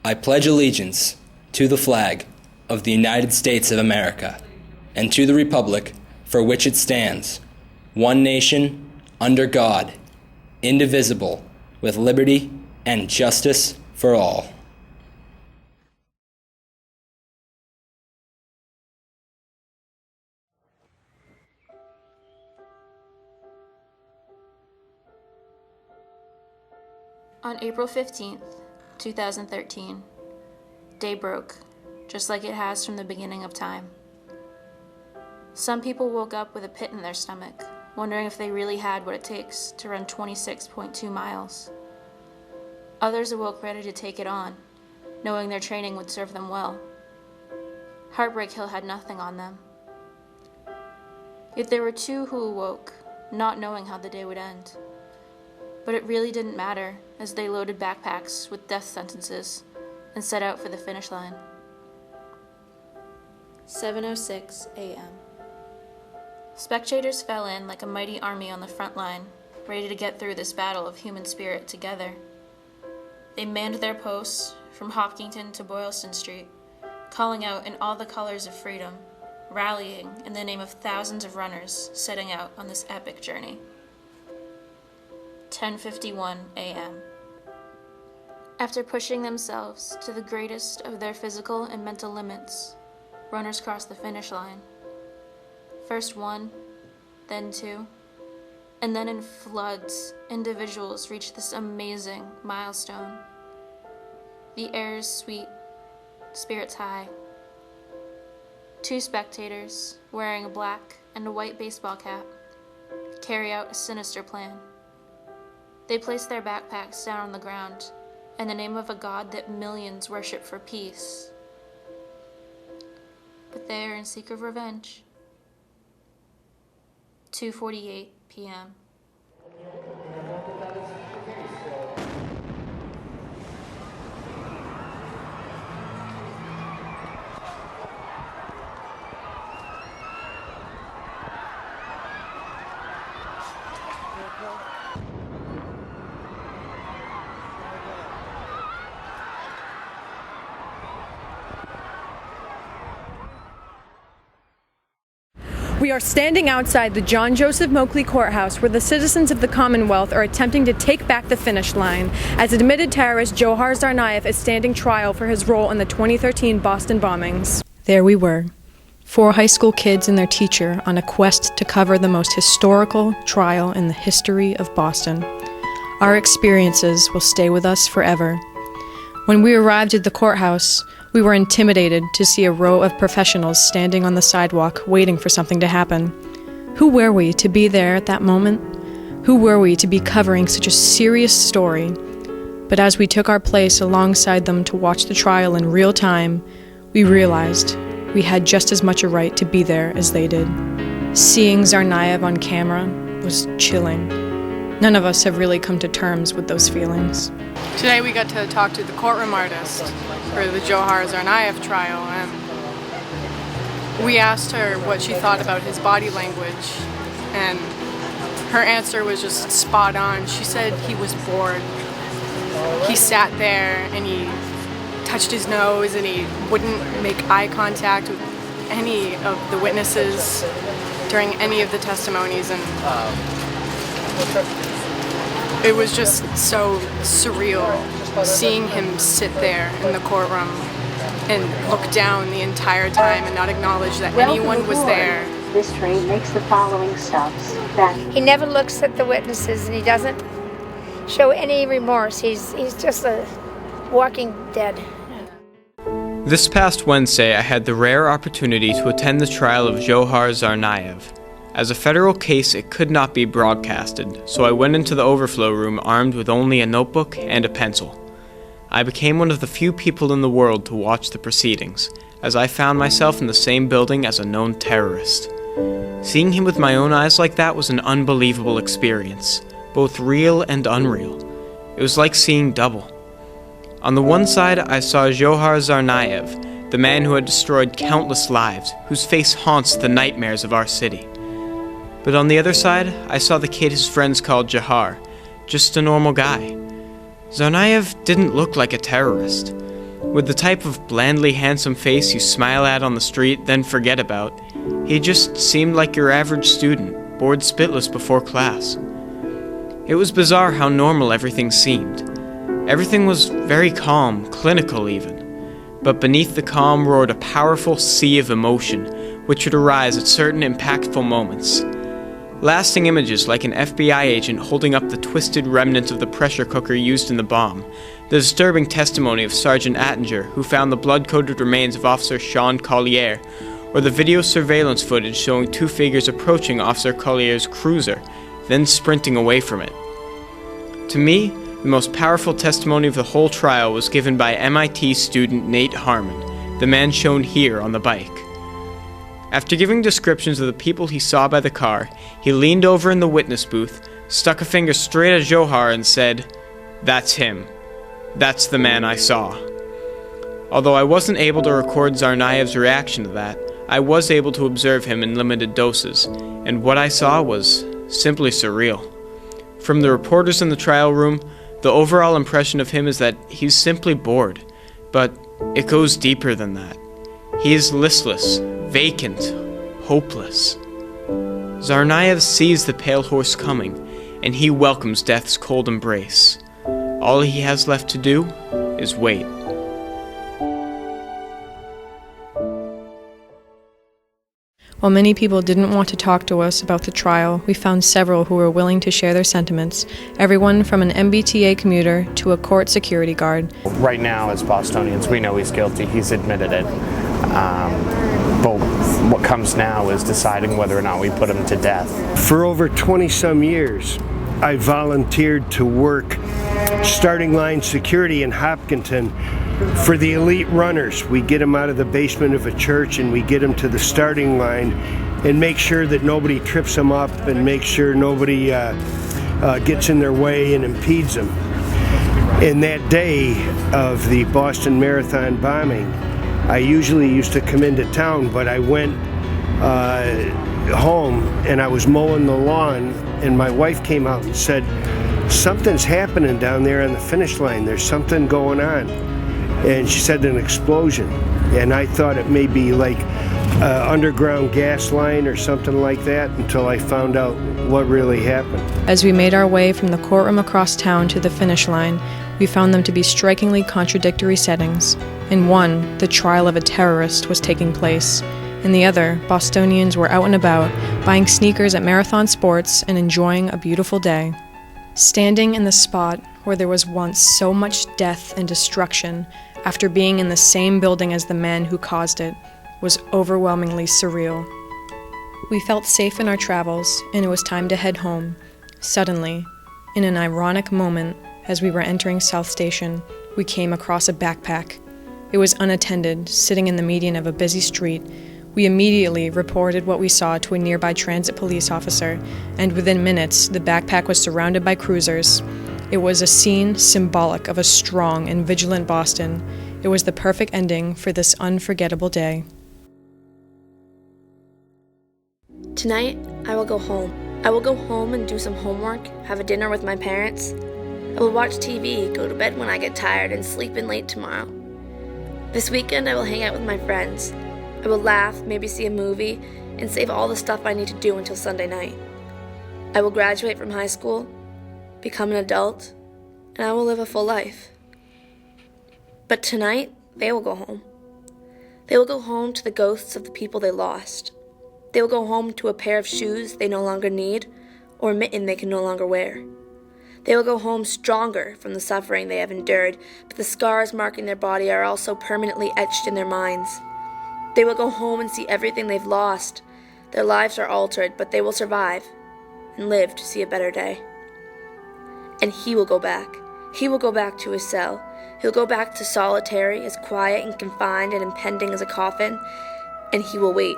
I pledge allegiance to the flag of the United States of America and to the republic for which it stands, one nation, under God, indivisible, with liberty and justice for all. On April 15th, 2013, day broke, just like it has from the beginning of time. Some people woke up with a pit in their stomach, wondering if they really had what it takes to run 26.2 miles. Others awoke ready to take it on, knowing their training would serve them well. Heartbreak Hill had nothing on them. Yet there were two who awoke, not knowing how the day would end. But it really didn't matter, as they loaded backpacks with death sentences and set out for the finish line. 7:06 a.m. Spectators fell in like a mighty army on the front line, ready to get through this battle of human spirit together. They manned their posts from Hopkinton to Boylston Street, calling out in all the colors of freedom, rallying in the name of thousands of runners setting out on this epic journey. 10:51 a.m. After pushing themselves to the greatest of their physical and mental limits, runners crossed the finish line. First one, then two, and then in floods, individuals reached this amazing milestone. The air is sweet, spirits high. Two spectators, wearing a black and a white baseball cap, carry out a sinister plan. They place their backpacks down on the ground in the name of a god that millions worship for peace. But they are in seek of revenge. 2:48 p.m. We are standing outside the John Joseph Moakley Courthouse where the citizens of the Commonwealth are attempting to take back the finish line as admitted terrorist Johar Tsarnaev is standing trial for his role in the 2013 Boston bombings. There we were, 4 high school kids and their teacher on a quest to cover the most historical trial in the history of Boston. Our experiences will stay with us forever. When we arrived at the courthouse, we were intimidated to see a row of professionals standing on the sidewalk waiting for something to happen. Who were we to be there at that moment? Who were we to be covering such a serious story? But as we took our place alongside them to watch the trial in real time, we realized we had just as much a right to be there as they did. Seeing Tsarnaev on camera was chilling. None of us have really come to terms with those feelings. Today we got to talk to the courtroom artist for the Johar Tsarnaev trial, and we asked her what she thought about his body language, and her answer was just spot on. She said he was bored. He sat there and he touched his nose and he wouldn't make eye contact with any of the witnesses during any of the testimonies, and it was just so surreal seeing him sit there in the courtroom and look down the entire time and not acknowledge that anyone was there. This train makes the following stops. He never looks at the witnesses and he doesn't show any remorse. He's just a walking dead. This past Wednesday, I had the rare opportunity to attend the trial of Johar Tsarnaev. As a federal case, it could not be broadcasted, so I went into the overflow room armed with only a notebook and a pencil. I became one of the few people in the world to watch the proceedings, as I found myself in the same building as a known terrorist. Seeing him with my own eyes like that was an unbelievable experience, both real and unreal. It was like seeing double. On the one side, I saw Johar Tsarnaev, the man who had destroyed countless lives, whose face haunts the nightmares of our city. But on the other side, I saw the kid his friends called Johar, just a normal guy. Tsarnaev didn't look like a terrorist. With the type of blandly handsome face you smile at on the street, then forget about, he just seemed like your average student, bored spitless before class. It was bizarre how normal everything seemed. Everything was very calm, clinical even. But beneath the calm roared a powerful sea of emotion, which would arise at certain impactful moments. Lasting images like an FBI agent holding up the twisted remnant of the pressure cooker used in the bomb, the disturbing testimony of Sergeant Attinger, who found the blood-coated remains of Officer Sean Collier, or the video surveillance footage showing two figures approaching Officer Collier's cruiser, then sprinting away from it. To me, the most powerful testimony of the whole trial was given by MIT student Nate Harmon, the man shown here on the bike. After giving descriptions of the people he saw by the car, he leaned over in the witness booth, stuck a finger straight at Johar and said, "That's him. That's the man I saw." Although I wasn't able to record Tsarnaev's reaction to that, I was able to observe him in limited doses, and what I saw was simply surreal. From the reporters in the trial room, the overall impression of him is that he's simply bored, but it goes deeper than that. He is listless, vacant, hopeless. Tsarnaev sees the pale horse coming, and he welcomes death's cold embrace. All he has left to do is wait. While many people didn't want to talk to us about the trial, we found several who were willing to share their sentiments, everyone from an MBTA commuter to a court security guard. Right now, as Bostonians, we know he's guilty. He's admitted it. But what comes now is deciding whether or not we put him to death. For over 20-some years, I volunteered to work starting line security in Hopkinton for the elite runners. We get them out of the basement of a church and we get them to the starting line and make sure that nobody trips them up and make sure nobody gets in their way and impedes them. In that day of the Boston Marathon bombing, I usually used to come into town, but I went home and I was mowing the lawn and my wife came out and said, "Something's happening down there on the finish line. There's something going on." And she said an explosion. And I thought it may be like underground gas line or something like that until I found out what really happened. As we made our way from the courtroom across town to the finish line, we found them to be strikingly contradictory settings. In one, the trial of a terrorist was taking place. In the other, Bostonians were out and about, buying sneakers at Marathon Sports and enjoying a beautiful day. Standing in the spot where there was once so much death and destruction, after being in the same building as the man who caused it, was overwhelmingly surreal. We felt safe in our travels, and it was time to head home. Suddenly, in an ironic moment, as we were entering South Station, we came across a backpack. It was unattended, sitting in the median of a busy street. We immediately reported what we saw to a nearby transit police officer, and within minutes, the backpack was surrounded by cruisers. It was a scene symbolic of a strong and vigilant Boston. It was the perfect ending for this unforgettable day. Tonight, I will go home. I will go home and do some homework, have a dinner with my parents. I will watch TV, go to bed when I get tired, and sleep in late tomorrow. This weekend, I will hang out with my friends. I will laugh, maybe see a movie, and save all the stuff I need to do until Sunday night. I will graduate from high school, become an adult, and I will live a full life. But tonight, they will go home. They will go home to the ghosts of the people they lost. They will go home to a pair of shoes they no longer need, or a mitten they can no longer wear. They will go home stronger from the suffering they have endured, but the scars marking their body are also permanently etched in their minds. They will go home and see everything they've lost. Their lives are altered, but they will survive and live to see a better day. And he will go back. He will go back to his cell. He'll go back to solitary, as quiet and confined and impending as a coffin, and he will wait.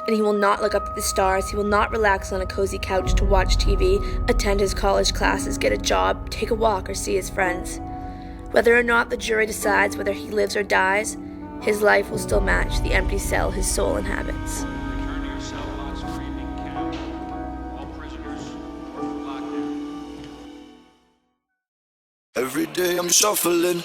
And he will not look up at the stars. He will not relax on a cozy couch to watch TV, attend his college classes, get a job, take a walk, or see his friends. Whether or not the jury decides whether he lives or dies, his life will still match the empty cell his soul inhabits. Return to your cell on screaming count. All prisoners report for lockdown. Every day I'm shuffling.